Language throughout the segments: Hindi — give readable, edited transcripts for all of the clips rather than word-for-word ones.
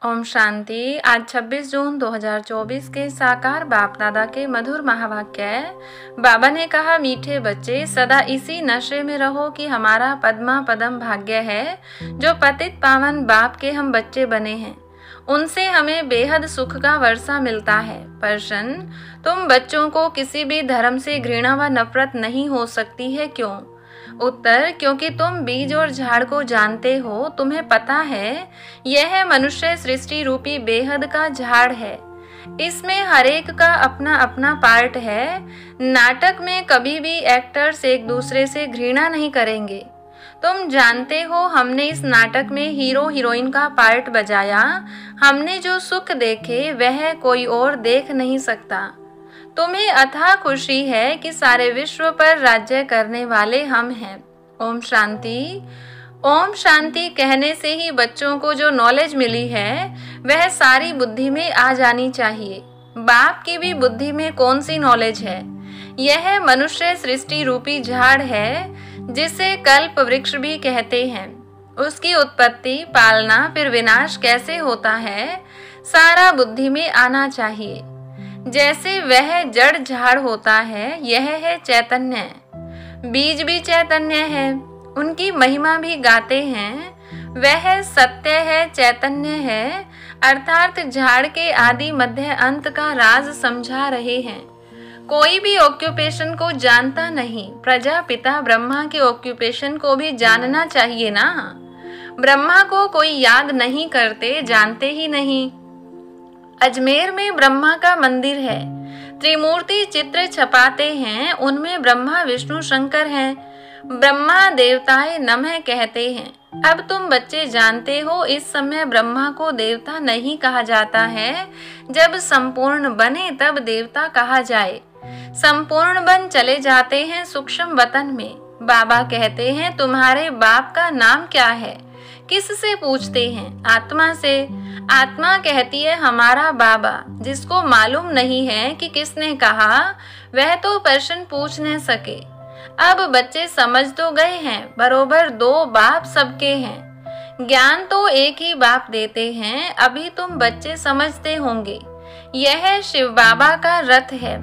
ओम शांति। आज 26 जून 2024 के साकार बाप दादा के मधुर महावाक्य है। बाबा ने कहा, मीठे बच्चे सदा इसी नशे में रहो कि हमारा पद्मा पदम भाग्य है जो पतित पावन बाप के हम बच्चे बने हैं। उनसे हमें बेहद सुख का वर्षा मिलता है। प्रश्न, तुम बच्चों को किसी भी धर्म से घृणा व नफरत नहीं हो सकती है, क्यों? उत्तर, क्योंकि तुम बीज और झाड़ को जानते हो। तुम्हें पता है यह मनुष्य सृष्टि रूपी बेहद का झाड़ है। इसमें हर एक का अपना अपना पार्ट है। नाटक में कभी भी एक्टर्स एक दूसरे से घृणा नहीं करेंगे। तुम जानते हो हमने इस नाटक में हीरो हीरोइन का पार्ट बजाया। हमने जो सुख देखे वह कोई और देख नहीं सकता। तुम्हें अथाह खुशी है कि सारे विश्व पर राज्य करने वाले हम हैं। ओम शांति। ओम शांति कहने से ही बच्चों को जो नॉलेज मिली है वह सारी बुद्धि में आ जानी चाहिए। बाप की भी बुद्धि में कौन सी नॉलेज है? यह मनुष्य सृष्टि रूपी झाड़ है जिसे कल्प वृक्ष भी कहते हैं। उसकी उत्पत्ति, पालना, फिर विनाश कैसे होता है, सारा बुद्धि में आना चाहिए। जैसे वह जड़ झाड़ होता है, यह है चैतन्य। बीज भी चैतन्य है, उनकी महिमा भी गाते हैं। वह सत्य है, चैतन्य है, अर्थात झाड़ के आदि मध्य अंत का राज समझा रहे हैं। कोई भी ऑक्यूपेशन को जानता नहीं। प्रजापिता ब्रह्मा के ऑक्यूपेशन को भी जानना चाहिए ना। ब्रह्मा को कोई याद नहीं करते, जानते ही नहीं। अजमेर में ब्रह्मा का मंदिर है। त्रिमूर्ति चित्र छपाते हैं, उनमें ब्रह्मा विष्णु शंकर हैं। ब्रह्मा देवताए नमः कहते हैं। अब तुम बच्चे जानते हो इस समय ब्रह्मा को देवता नहीं कहा जाता है। जब संपूर्ण बने तब देवता कहा जाए। संपूर्ण बन चले जाते हैं सूक्ष्म वतन में। बाबा कहते हैं, तुम्हारे बाप का नाम क्या है? किससे पूछते हैं? आत्मा से। आत्मा कहती है, हमारा बाबा। जिसको मालूम नहीं है कि किसने कहा, वह तो प्रश्न पूछ न सके। अब बच्चे समझ तो गए हैं, बरोबर दो बाप सबके हैं। ज्ञान तो एक ही बाप देते हैं। अभी तुम बच्चे समझते होंगे यह शिव बाबा का रथ है।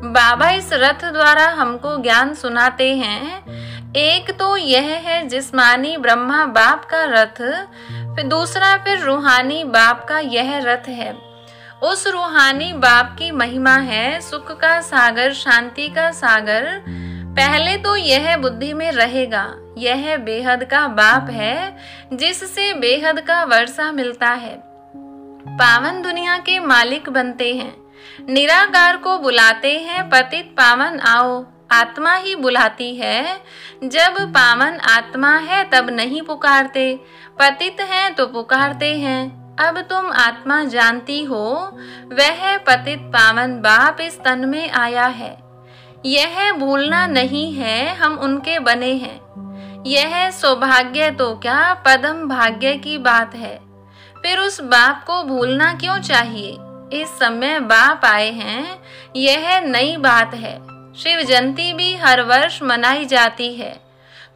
बाबा इस रथ द्वारा हमको ज्ञान सुनाते हैं। एक तो यह है जिस्मानी ब्रह्मा बाप का रथ, फिर दूसरा फिर रूहानी बाप का यह रथ है। उस रूहानी बाप की महिमा है सुख का सागर, शांति का सागर। पहले तो यह बुद्धि में रहेगा, यह बेहद का बाप है जिससे बेहद का वर्षा मिलता है। पावन दुनिया के मालिक बनते हैं। निराकार को बुलाते हैं, पतित पावन आओ। आत्मा ही बुलाती है। जब पावन आत्मा है तब नहीं पुकारते, पतित हैं तो पुकारते हैं। अब तुम आत्मा जानती हो, वह पतित पावन बाप इस तन में आया है। यह भूलना नहीं है, हम उनके बने हैं। यह सौभाग्य तो क्या, पदम भाग्य की बात है। फिर उस बाप को भूलना क्यों चाहिए? इस समय बाप आए हैं, यह नई बात है। शिव जयंती भी हर वर्ष मनाई जाती है,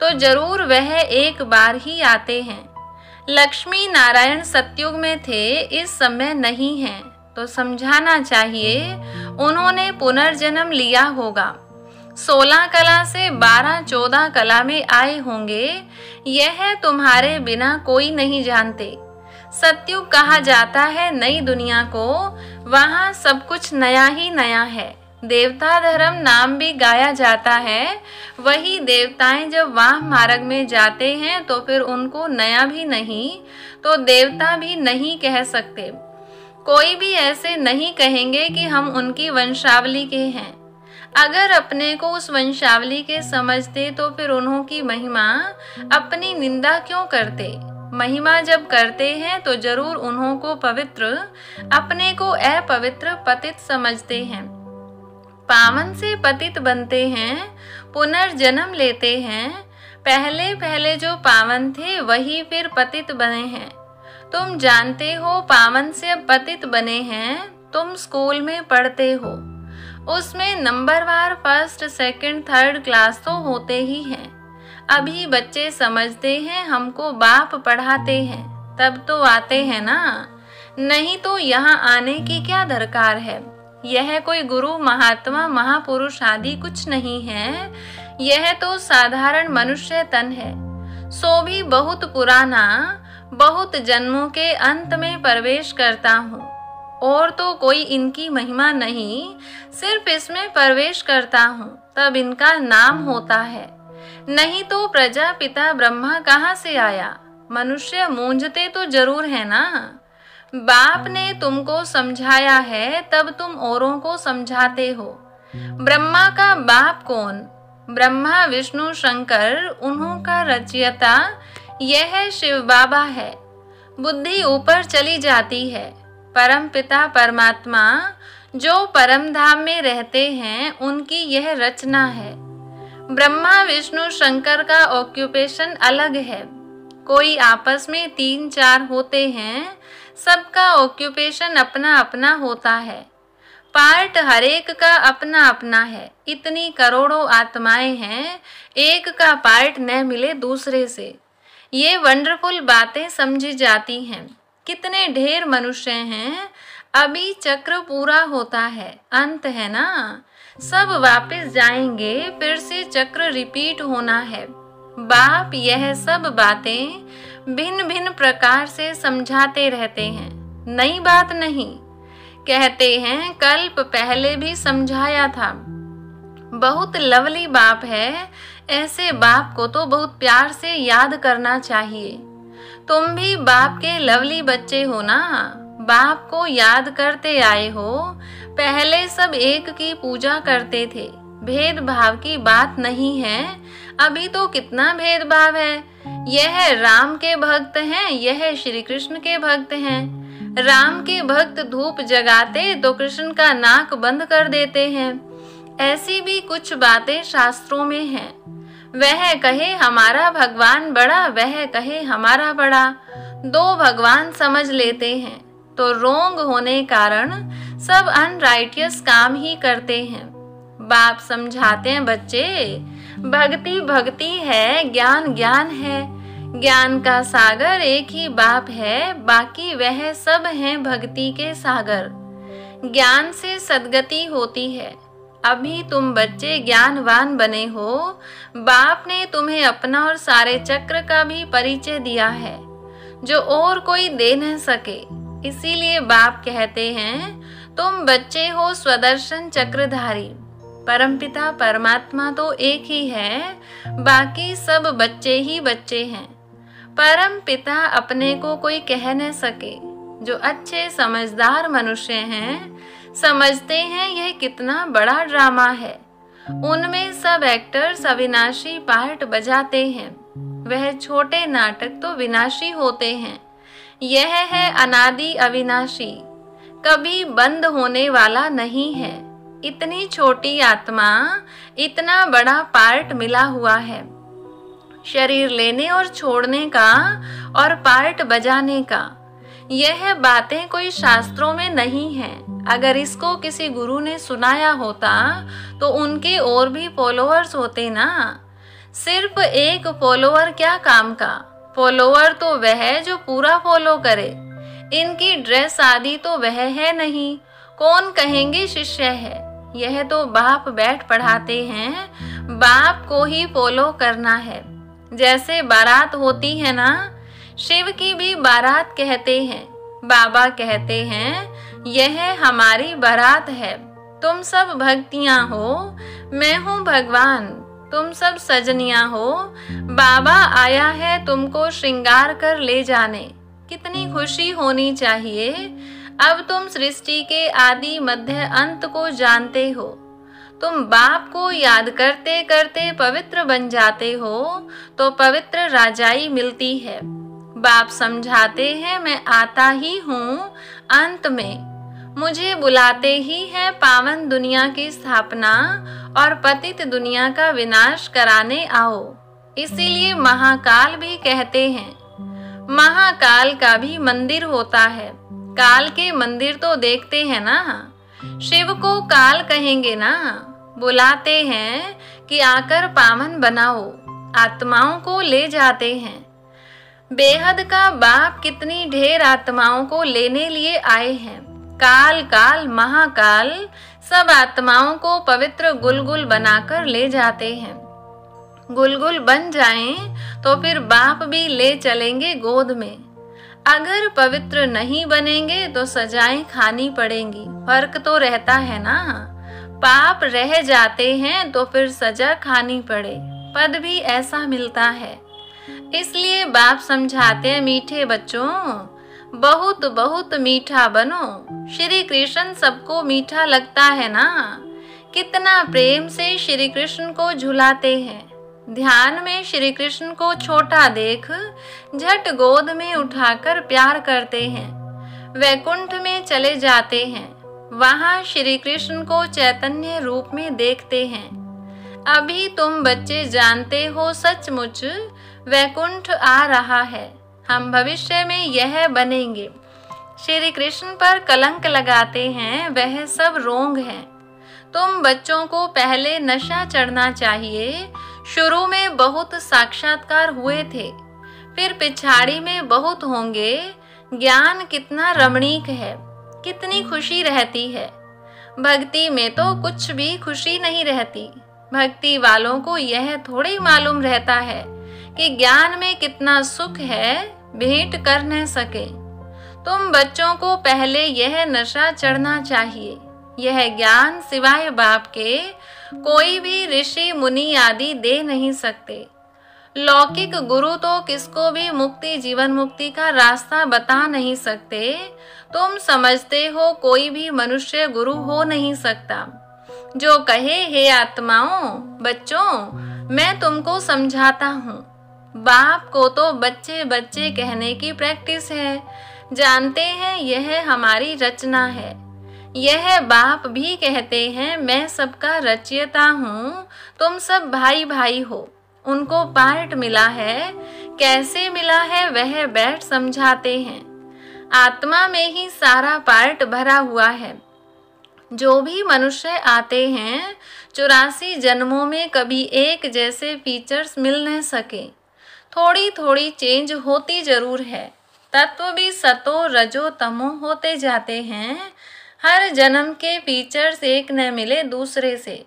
तो जरूर वह एक बार ही आते हैं। लक्ष्मी नारायण सतयुग में थे, इस समय नहीं हैं, तो समझाना चाहिए उन्होंने पुनर्जन्म लिया होगा। 16 कला से 12-14 कला में आए होंगे। यह तुम्हारे बिना कोई नहीं जानते। सतयुग कहा जाता है नई दुनिया को, वहाँ सब कुछ नया ही नया है। देवता धर्म नाम भी गाया जाता है। वही देवताएं जब वाह मार्ग में जाते हैं तो फिर उनको नया भी नहीं तो देवता भी नहीं कह सकते। कोई भी ऐसे नहीं कहेंगे कि हम उनकी वंशावली के हैं। अगर अपने को उस वंशावली के समझते तो फिर उन्हों की महिमा अपनी निंदा क्यों करते? महिमा जब करते हैं तो जरूर उन्हों को पवित्र, अपने को अपवित्र पतित समझते हैं। पावन से पतित बनते हैं, पुनर्जन्म लेते हैं। पहले पहले जो पावन थे वही फिर पतित बने हैं। तुम जानते हो पावन से अब पतित बने हैं। तुम स्कूल में पढ़ते हो, उसमें नंबरवार फर्स्ट, सेकंड, थर्ड क्लास तो होते ही हैं। अभी बच्चे समझते हैं हमको बाप पढ़ाते हैं, तब तो आते हैं ना। नहीं तो यहाँ आने की क्या दरकार है। यह कोई गुरु महात्मा महापुरुष आदि कुछ नहीं है, यह तो साधारण मनुष्य तन है, सो भी बहुत पुराना, बहुत जन्मों के अंत में प्रवेश करता हूँ। और तो कोई इनकी महिमा नहीं, सिर्फ इसमें प्रवेश करता हूँ तब इनका नाम होता है। नहीं तो प्रजापिता ब्रह्मा कहाँ से आया। मनुष्य मूंझते तो जरूर है ना। बाप ने तुमको समझाया है तब तुम औरों को समझाते हो। ब्रह्मा का बाप कौन? ब्रह्मा विष्णु शंकर, उन्हों का रचयिता यह शिव बाबा है। बुद्धि ऊपर चली जाती है। परम पिता परमात्मा जो परम धाम में रहते हैं, उनकी यह रचना है। ब्रह्मा विष्णु शंकर का ऑक्यूपेशन अलग है। कोई आपस में 3-4 होते हैं, सबका ऑक्यूपेशन अपना अपना होता है। पार्ट हरेक का अपना अपना है। इतनी करोड़ों आत्माएं हैं, एक का पार्ट न मिले दूसरे से। ये वंडरफुल बातें समझी जाती हैं। कितने ढेर मनुष्य हैं, अभी चक्र पूरा होता है, अंत है ना। सब वापस जाएंगे, फिर से चक्र रिपीट होना है। बाप यह सब बातें भिन्न भिन्न प्रकार से समझाते रहते हैं, नई बात नहीं। कहते हैं कल्प पहले भी समझाया था। बहुत लवली बाप है, ऐसे बाप को तो बहुत प्यार से याद करना चाहिए। तुम भी बाप के लवली बच्चे हो ना, बाप को याद करते आए हो। पहले सब एक की पूजा करते थे, भेदभाव की बात नहीं है। अभी तो कितना भेदभाव है। यह राम के भक्त हैं, यह श्री कृष्ण के भक्त हैं। राम के भक्त धूप जगाते तो कृष्ण का नाक बंद कर देते हैं। ऐसी भी कुछ बातें शास्त्रों में हैं। वह कहे हमारा भगवान बड़ा, वह कहे हमारा बड़ा। दो भगवान समझ लेते हैं तो रोंग होने कारण सब अनराइटियस काम ही करते हैं। बाप समझाते हैं बच्चे, भक्ति भक्ति है, ज्ञान ज्ञान है। ज्ञान का सागर एक ही बाप है, बाकी वह सब हैं भक्ति के सागर। ज्ञान से सद्गति होती है। अभी तुम बच्चे ज्ञानवान बने हो। बाप ने तुम्हें अपना और सारे चक्र का भी परिचय दिया है, जो और कोई दे न सके। इसीलिए बाप कहते हैं तुम बच्चे हो स्वदर्शन चक्रधारी। परमपिता परमात्मा तो एक ही है, बाकी सब बच्चे ही बच्चे हैं। परम पिता अपने को कोई कह न सके। जो अच्छे समझदार मनुष्य हैं, समझते हैं यह कितना बड़ा ड्रामा है। उनमें सब एक्टर्स अविनाशी पार्ट बजाते हैं। वह छोटे नाटक तो विनाशी होते हैं। यह है अनादि अविनाशी, कभी बंद होने वाला नहीं है। इतनी छोटी आत्मा, इतना बड़ा पार्ट मिला हुआ है। शरीर लेने और छोड़ने का और पार्ट बजाने का। यह बातें कोई शास्त्रों में नहीं है। अगर इसको किसी गुरु ने सुनाया होता तो उनके और भी फॉलोअर्स होते ना। सिर्फ एक फॉलोअर क्या काम का। फॉलोअर तो वह जो पूरा फॉलो करे। इनकी ड्रेस आदि तो वह है नहीं, कौन कहेंगे शिष्य है। यह तो बाप बैठ पढ़ाते हैं, बाप को ही फॉलो करना है। जैसे बारात होती है ना, शिव की भी बारात कहते हैं। बाबा कहते हैं यह हमारी बारात है। तुम सब भक्तियां हो, मैं हूँ भगवान। तुम सब सजनियां हो, बाबा आया है तुमको श्रृंगार कर ले जाने। कितनी खुशी होनी चाहिए। अब तुम सृष्टि के आदि मध्य अंत को जानते हो। तुम बाप को याद करते करते पवित्र बन जाते हो तो पवित्र राजाई मिलती है। बाप समझाते हैं मैं आता ही हूँ अंत में। मुझे बुलाते ही है पावन दुनिया की स्थापना और पतित दुनिया का विनाश कराने आओ। इसीलिए महाकाल भी कहते हैं। महाकाल का भी मंदिर होता है। काल के मंदिर तो देखते हैं ना। शिव को काल कहेंगे ना। बुलाते हैं कि आकर पावन बनाओ। आत्माओं को ले जाते हैं। बेहद का बाप कितनी ढेर आत्माओं को लेने लिए आए हैं। काल काल महाकाल सब आत्माओं को पवित्र गुलगुल बनाकर ले जाते हैं। गुलगुल बन जाएं तो फिर बाप भी ले चलेंगे गोद में। अगर पवित्र नहीं बनेंगे तो सजाएं खानी पड़ेंगी। फर्क तो रहता है ना। पाप रह जाते हैं तो फिर सजा खानी पड़े, पद भी ऐसा मिलता है। इसलिए बाप समझाते हैं, मीठे बच्चों बहुत बहुत मीठा बनो। श्री कृष्ण सबको मीठा लगता है ना। कितना प्रेम से श्री कृष्ण को झुलाते हैं। ध्यान में श्री कृष्ण को छोटा देख झट गोद में उठाकर प्यार करते हैं। वैकुंठ में चले जाते हैं। वहां श्री कृष्ण को चैतन्य रूप में देखते हैं। अभी तुम बच्चे जानते हो सचमुच वैकुंठ आ रहा है। हम भविष्य में यह बनेंगे। श्री कृष्ण पर कलंक लगाते हैं, वह सब रोंग हैं। तुम बच्चों को पहले नशा चढ़ना चाहिए। शुरू में बहुत साक्षात्कार हुए थे, फिर पिछाड़ी में बहुत होंगे। ज्ञान कितना रमणीक है, कितनी खुशी रहती है। भक्ति में तो कुछ भी खुशी नहीं रहती। भक्ति वालों को यह थोड़ी मालूम रहता है कि ज्ञान में कितना सुख है, भेंट कर न सके। तुम बच्चों को पहले यह नशा चढ़ना चाहिए। यह ज्ञान सिवाय बाप के कोई भी ऋषि मुनि आदि दे नहीं सकते। लौकिक गुरु तो किसको भी मुक्ति जीवन मुक्ति का रास्ता बता नहीं सकते। तुम समझते हो कोई भी मनुष्य गुरु हो नहीं सकता जो कहे, हे आत्माओं बच्चों मैं तुमको समझाता हूँ। बाप को तो बच्चे बच्चे कहने की प्रैक्टिस है। जानते हैं यह हमारी रचना है। यह बाप भी कहते हैं, मैं सबका रचयिता हूँ, तुम सब भाई भाई हो। उनको पार्ट मिला है, कैसे मिला है वह बैठ समझाते हैं। आत्मा में ही सारा पार्ट भरा हुआ है। जो भी मनुष्य आते हैं 84 जन्मों में कभी एक जैसे फीचर्स मिल न सके। थोड़ी थोड़ी चेंज होती जरूर है। तत्व भी सतो रजो तमो होते जाते हैं। हर जन्म के फीचर्स एक न मिले दूसरे से।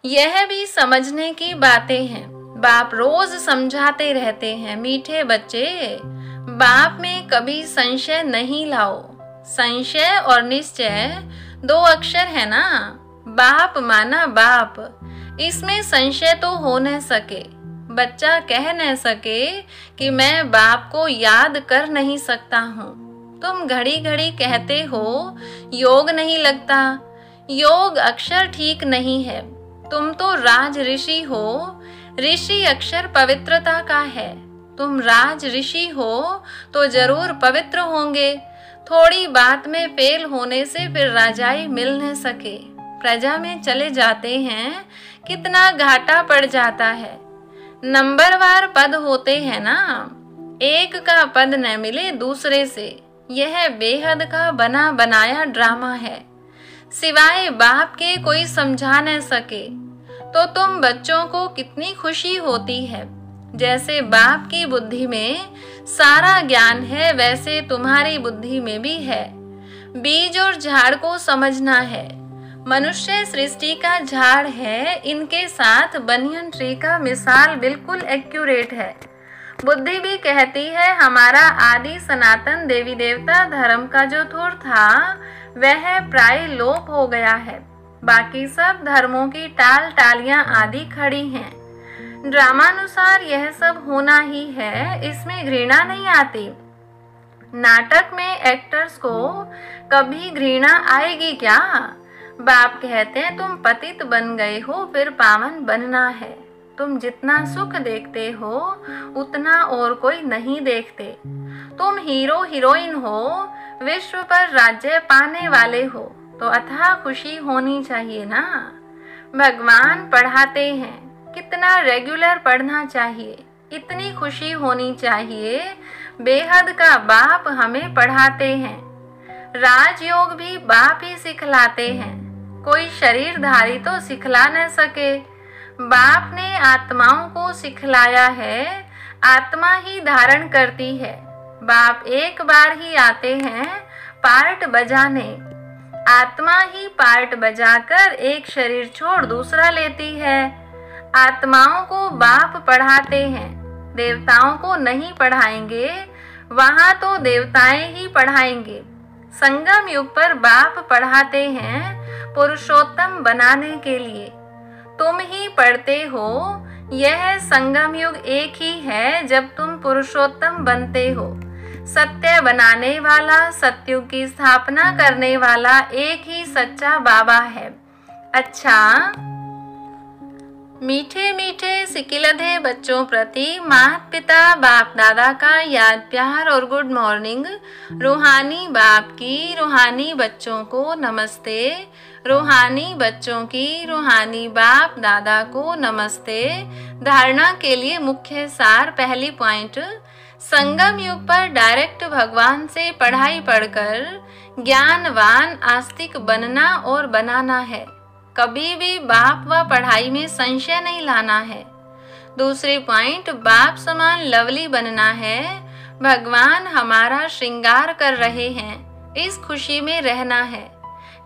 यह भी समझने की बातें हैं। बाप रोज समझाते रहते हैं, मीठे बच्चे बाप में कभी संशय नहीं लाओ। संशय और निश्चय 2 अक्षर है ना। बाप माना बाप, इसमें संशय तो हो न सके। बच्चा कह न सके कि मैं बाप को याद कर नहीं सकता हूँ। तुम घड़ी घड़ी कहते हो योग नहीं लगता। योग अक्षर ठीक नहीं है। तुम तो राज ऋषि हो। ऋषि अक्षर पवित्रता का है। तुम राज ऋषि हो तो जरूर पवित्र होंगे। थोड़ी बात में फेल होने से फिर राजाई मिल न सके। प्रजा में चले जाते हैं, कितना घाटा पड़ जाता है। नंबरवार पद होते हैं ना। एक का पद न मिले दूसरे से। यह बेहद का बना बनाया ड्रामा है। सिवाय बाप के कोई समझा न सके तो तुम बच्चों को कितनी खुशी होती है। जैसे बाप की बुद्धि में सारा ज्ञान है, वैसे तुम्हारी बुद्धि में भी है। बीज और झाड़ को समझना है। मनुष्य सृष्टि का झाड़ है, इनके साथ बनियन ट्री का मिसाल बिल्कुल एक्यूरेट है। बुद्धि भी कहती है हमारा आदि सनातन देवी देवता धर्म का जो धुर था वह प्राय लोप हो गया है। बाकी सब धर्मों की टाल टालियां आदि खड़ी हैं। ड्रामानुसार यह सब होना ही है, इसमें घृणा नहीं आती। नाटक में एक्टर्स को कभी घृणा आएगी क्या? बाप कहते हैं तुम पतित बन गए हो, फिर पावन बनना है। तुम जितना सुख देखते हो उतना और कोई नहीं देखते। तुम हीरो हीरोइन हो, विश्व पर राज्य पाने वाले हो, तो अथाह खुशी होनी चाहिए ना। भगवान पढ़ाते हैं, कितना रेगुलर पढ़ना चाहिए, इतनी खुशी होनी चाहिए। बेहद का बाप हमें पढ़ाते हैं। राजयोग भी बाप ही सिखलाते हैं। कोई शरीरधारी तो सिखला न सके। बाप ने आत्माओं को सिखलाया है। आत्मा ही धारण करती है। बाप एक बार ही आते हैं पार्ट बजाने। आत्मा ही पार्ट बजाकर एक शरीर छोड़ दूसरा लेती है। आत्माओं को बाप पढ़ाते हैं, देवताओं को नहीं पढ़ाएंगे, वहां तो देवताएं ही पढ़ाएंगे। संगम युग पर बाप पढ़ाते हैं पुरुषोत्तम बनाने के लिए। तुम ही पढ़ते हो। यह संगम युग एक ही है जब तुम पुरुषोत्तम बनते हो। सत्य बनाने वाला, सत्युग की स्थापना करने वाला एक ही सच्चा बाबा है। अच्छा, मीठे मीठे सिकिलधे बच्चों प्रति माता पिता बाप दादा का याद प्यार और गुड मॉर्निंग। रूहानी बाप की रूहानी बच्चों को नमस्ते। रूहानी बच्चों की रूहानी बाप दादा को नमस्ते। धारणा के लिए मुख्य सार। पहली पॉइंट, संगम युग पर डायरेक्ट भगवान से पढ़ाई पढ़कर ज्ञानवान आस्तिक बनना और बनाना है। कभी भी बाप व पढ़ाई में संशय नहीं लाना है। दूसरी पॉइंट, बाप समान लवली बनना है। भगवान हमारा श्रृंगार कर रहे हैं, इस खुशी में रहना है।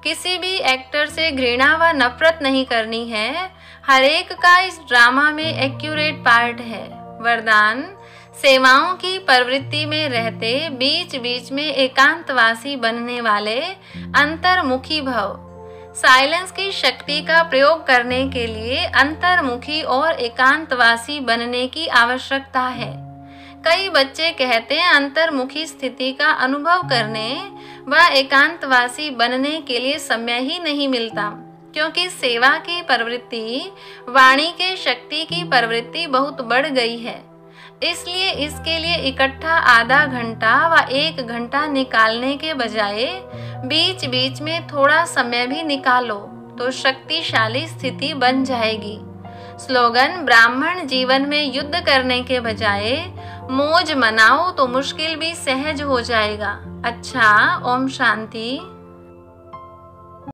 किसी भी एक्टर से घृणा व नफरत नहीं करनी है। हर एक का इस ड्रामा में एक्यूरेट पार्ट है। वरदान, सेवाओं की प्रवृत्ति में रहते बीच बीच में एकांतवासी बनने वाले अंतर्मुखी भव। साइलेंस की शक्ति का प्रयोग करने के लिए अंतर्मुखी और एकांतवासी बनने की आवश्यकता है। कई बच्चे कहते हैं अंतर्मुखी स्थिति का अनुभव करने व एकांतवासी बनने के लिए समय ही नहीं मिलता, क्योंकि सेवा की प्रवृत्ति, वाणी के शक्ति की प्रवृत्ति बहुत बढ़ गई है। इसलिए इसके लिए इकट्ठा आधा घंटा व 1 घंटा निकालने के बजाय बीच बीच में थोड़ा समय भी निकालो तो शक्तिशाली स्थिति बन जाएगी। स्लोगन, ब्राह्मण जीवन में युद्ध करने के बजाय मौज मनाओ तो मुश्किल भी सहज हो जाएगा। अच्छा, ओम शांति।